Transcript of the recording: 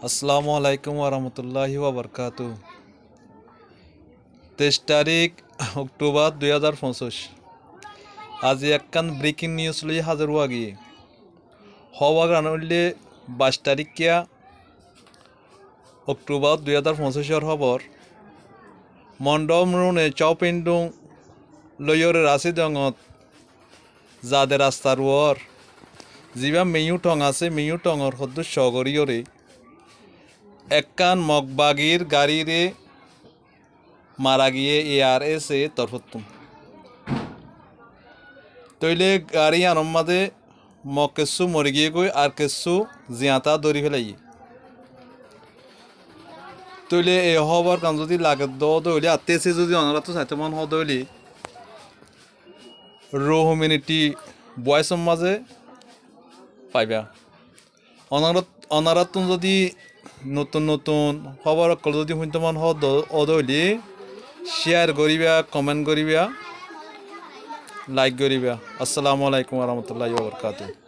আসসালামু আলাইকুম ওরহমতুল্লাহি ওবরকাতু। 23 তারিখ অক্টোবর 2025। আজি একখান ব্রেকিং নিউজ লই হাজার হওয়া গিয়ে হওয়া গান হইলে 22 তারিখ অক্টোবর 2025 খবর মন্ডমরুনে চাউপিন্ডুং লইয়রে রাশি দঙত যাদের রাস্তার ওর যিবা মেয়ু টং আছে মেয়ু টঙর সদ্য সগরিয়রে একখান মগবাগির গাড়িরে মারা গিয়ে ARS এ তরফতুম তৈলে গাড়ি আনম মাদে মগ কেসু মরে গিয়ে গই আর কেসু জিয়াতা দরি ফেলাই তৈলে এ হবার কান যদি লাগে দইলে আত্মেছে যদি অনারাত চাইতে মন হইলে রো হিউম্যানিটি বয়সম মাঝে পাইবা অনারাত যদি নতুন নতুন খবর যদি শুনতে মন হইলে শেয়ার করিবা, কমেন্ট করিবা, লাইক করিবা। আসসালামু আলাইকুম ওয়া রাহমাতুল্লাহি ওয়া বারাকাতুহু।